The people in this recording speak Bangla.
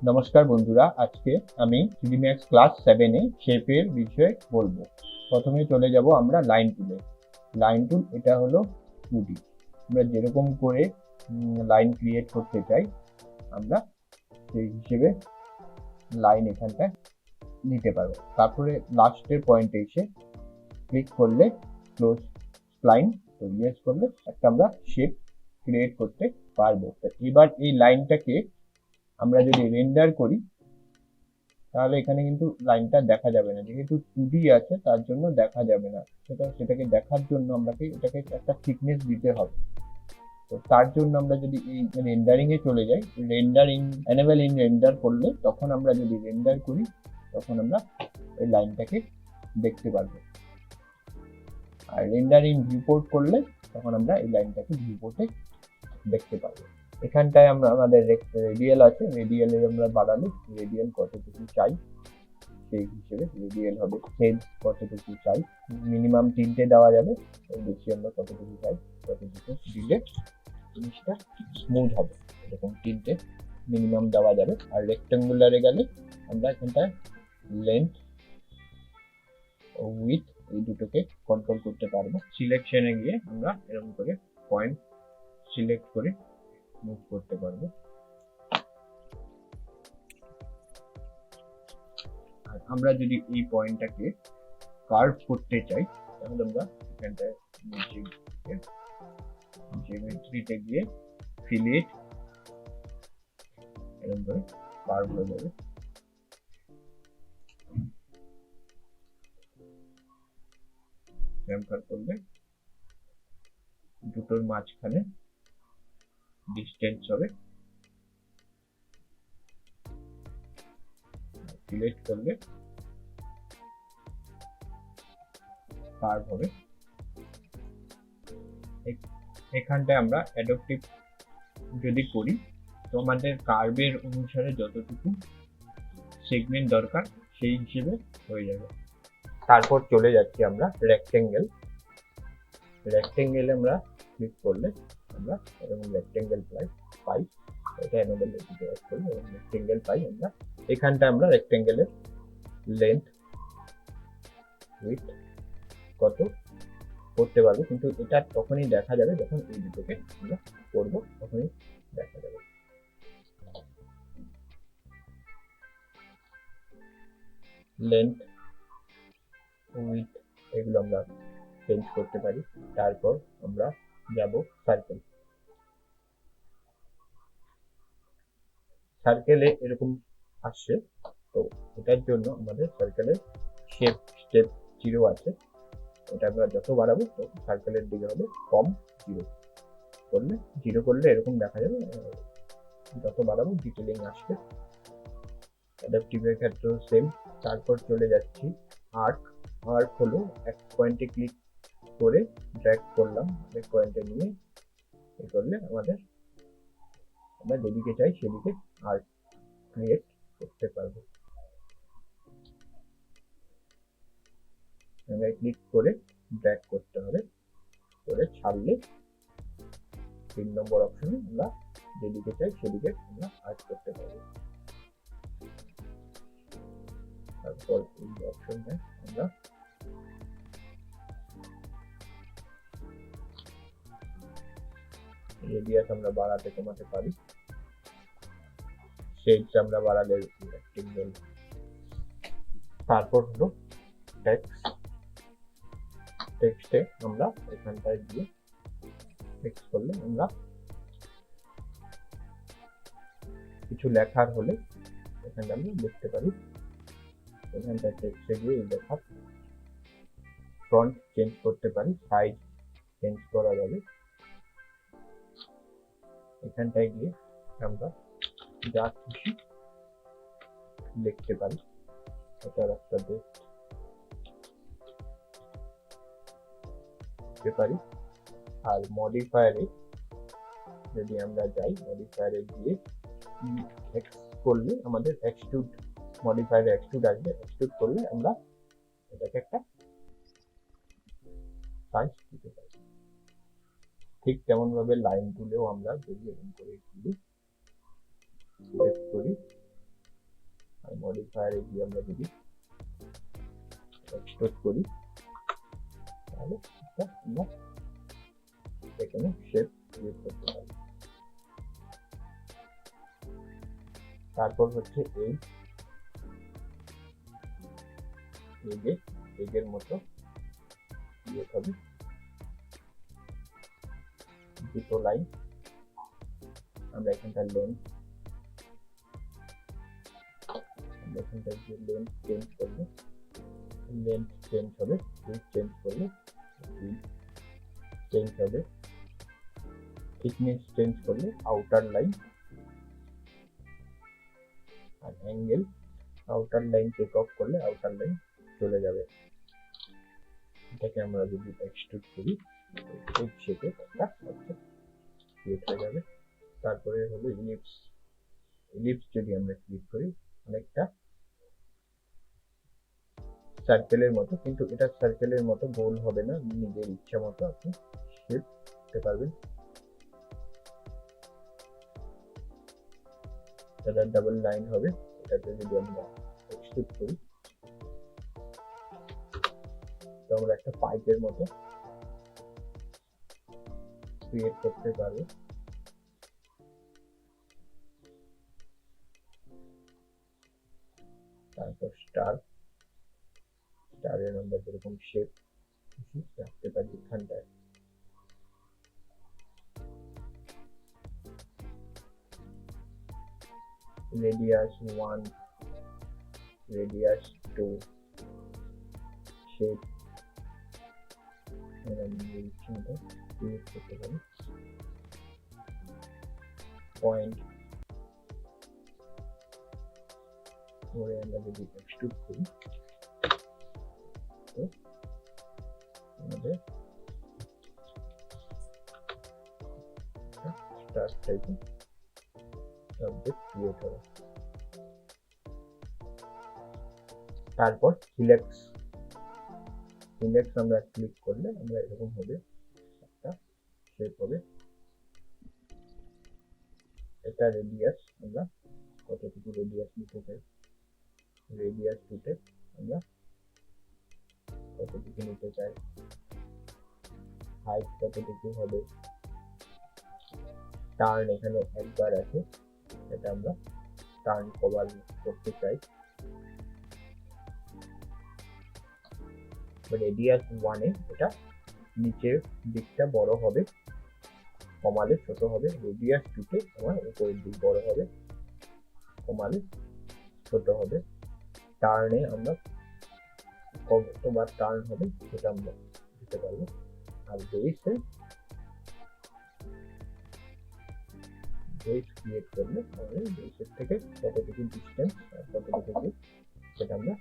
নমস্কার বন্ধুরা, আজকে আমি 3D Max ক্লাস 7 এ শেপের বিষয়ে বলবো। প্রথমে চলে যাব আমরা লাইন টুলে। লাইন টুল এটা হলো 2D। আমরা যেরকম করে লাইন ক্রিয়েট করতে চাই আমরা সেই হিসেবে লাইন এখানটায় নিতে পারবো। তারপরে লাস্টের পয়েন্টে এসে ক্লিক করলে ক্লোজ লাইন, তো ইয়েস করলে একটা আমরা শেপ ক্রিয়েট করতে পারবো। এবার এই লাইনটাকে আমরা যদি রেন্ডার করি তাহলে এখানে কিন্তু লাইনটা দেখা যাবে না, যেহেতু 2D আছে তার জন্য দেখা যাবে না। সেটাকে দেখার জন্য আমাকে এটাকে একটা থিকনেস দিতে হবে। তো তার জন্য আমরা যদি এই রেন্ডারিং এ চলে যাই, রেন্ডারিং এনেবল ইন রেন্ডার করলে তখন আমরা যদি রেন্ডার করি তখন আমরা এই লাইনটাকে দেখতে পারবো। আর রেন্ডারিং ভিউপোর্ট করলে তখন আমরা এই লাইনটাকে ভিউপোর্টে দেখতে পারবো। এখানটায় আমরা আমাদের রেডিয়াল আছে, রেডিয়ালে আমরা বাড়ালে রেডিয়াল কতটুকু চাই সেই হিসেবে রেডিয়াল হবে। হেড কতটুকু চাই, মিনিমাম 3টে দেওয়া যাবে, এর বেশি আমরা কতটুকু চাই ততটুকু দিলে জিনিসটা স্মুথ হবে। এরকম 3টে মিনিমাম দেওয়া যাবে। আর রেক্টেঙ্গুলারে গেলে আমরা এখানটায় লেন্থ ও উইথ এই দুটোকে কন্ট্রোল করতে পারবো। সিলেকশনে গিয়ে আমরা এরকম করে পয়েন্ট সিলেক্ট করে মুভ করতে পারবো। আর আমরা যদি এই পয়েন্টটাকে কার্ভ করতে চাই তাহলে আমরা এখানটায় জিওমেট্রিতে গিয়ে ফিলেট এরকম করে কার্ভ হয়ে যাবে। ট্রান্সফার করলে দুটোর মাঝখানে ডিস্টেন্স হবে, সিলেক্ট করলে কার্ভ হবে। এখানটায় আমরা অ্যাডাপটিভ যদি করি তো আমাদের কার্ভের অনুসারে যতটুকু সেগমেন্ট দরকার সেই হিসেবে হয়ে যাবে। তারপর চলে যাচ্ছি আমরা রেক্টেঙ্গেল। রেক্টেঙ্গেলে আমরা ক্লিক করলে আমরা এরকম রেক্টেঙ্গেল পাই। এটা এনেবল করলে এবং রেক্টেঙ্গেল পাই আমরা। এখানটা আমরা রেক্টেঙ্গেলের লেন্থ উইথ কত করতে পারবো, কিন্তু এটা তখনই দেখা যাবে যখন এই দুটোকে আমরা করবো, তখনই দেখা যাবে। লেন্থ উইথ এগুলো আমরা চেঞ্জ করতে পারি। তারপর আমরা যাব সার্কেল। সার্কেলে এরকম আসছে, তো এটার জন্য আমাদের সার্কেলের শেপ স্টেপ 0 আছে। এটা আমরা যত বাড়াবো তত সার্কেলের দিকে হবে কম 0 করলে, 0 করলে এরকম দেখা যাবে। যত বাড়াবো ডিটেলিং আসবে। অ্যাডাপটিভের ক্ষেত্রেও সেম। তারপর চলে যাচ্ছি আর্ক। আর্ক হলো এক পয়েন্টে ক্লিক করে ড্র্যাগ করলাম, এক পয়েন্টে নিয়ে এ করলে আমাদের আমরা যেদিকে চাই সেদিকে আর্ক ক্রিয়েট করতে পারবো। ক্লিক করে ড্র্যাগ করতে হবে, করে ছাড়লে 3 নম্বর অপশনে আমরা যেদিকে চাই সেদিকে আমরা আর্ক করতে পারবো। তারপর এই অপশনটায় আমরা রেডিয়াস আমরা বাড়াতে কমাতে পারি। শেডস আমরা বাড়ালে রেক্টেঙ্গেল। তারপর হলো টেক্সট। টেক্সটে আমরা এখানটায় গিয়ে টেক্সট করলে আমরা কিছু লেখার হলে এখানটা আমরা লিখতে পারি। এখানটায় টেক্সটে গিয়ে এই লেখা ফন্ট চেঞ্জ করতে পারি, সাইজ চেঞ্জ করা যাবে। এখানটায় গিয়ে আমরা যা খুশি লিখতে পারি, এটার একটা দেখতে পারি। আর মডিফায়ারে যদি আমরা যাই, মডিফায়ারে গিয়ে এক্স করলে আমাদের এক্সট্রুড, মডিফায়ারে এক্সট্রুড আসবে। এক্সট্রুড করলে আমরা এটাকে একটা সাইজ দিতে পারি। ঠিক তেমন ভাবে লাইন তুলেও আমরা যদি এরকম করে করি, সিলেক্ট করি, মডিফায়ারে গিয়ে আমরা যদি এক্সট্রুড করি তাহলে আমরা এখানে শেপ ক্রিয়েট করতে পারি। তারপর হচ্ছে এগের মতো ক্রিয়েট হবে দুটো লাইন। আমরা এখানটা লেন্থ চেঞ্জ করলে লেন্থ চেঞ্জ হবে, উইডথ চেঞ্জ করলে চেঞ্জ হবে, থিকনেস চেঞ্জ করলে আউটার লাইন, আর angle outer line check off করলে আউটার লাইন চলে যাবে। এটাকে আমরা যদি এক্সট্রুড করি এই শেপে একটা অবজেক্ট ক্রিয়েট হয়ে যাবে। তারপরে হলো ইলিপস যদি আমরা ক্লিক করি অনেকটা সার্কেলের মতো, কিন্তু এটা সার্কেলের মতো গোল হবে না, নিজের ইচ্ছা মতো আপনি শেপ দিতে পারবেন। এটা ডাবল লাইন হবে, এটাতে যদি আমরা এক্সট্রুড করি তো আমরা একটা পাইপের মতো ক্রিয়েট করতে পারবো। তারপর স্টারের আমরা যেরকম শেপ রাখতে পারি এখানটায়। রেডিয়াস 1, রেডিয়াস 2 শেপ ক্রিয়েট করতে পারি। পয়েন্ট করে আমরা যদি এক্সট্রুড করি তো আমাদের স্টার টাইপের অবজেক্ট ক্রিয়েট হবে। তারপর সিলেক্ট আমরা ক্লিক করলে আমরা এরকম হবে একটা শেপ হবে। এটা রেডিয়াস, আমরা কতটুকু রেডিয়াস নিতে চাই, রেডিয়াস টুতে আমরা কতটুকু নিতে চাই, হাইট কতটুকু হবে, টার্ন এখানে একবার আছে, এটা আমরা টার্ন কভার করতে চাই। রেডিয়াস 1 এ এটা নিচের দিকটা বড় হবে, কমালে ছোট হবে। রেডিয়াস 2 তে আমার উপরের দিক বড় হবে, কমালে ছোট হবে। টার্নে আমরা কতবার টার্ন হবে সেটা আমরা দিতে পারবো। আর বেস ক্রিয়েট করলে আমাদের বেসের থেকে কতটুকু ডিস্টেন্স আর কতটুকু দিক সেটা আমরা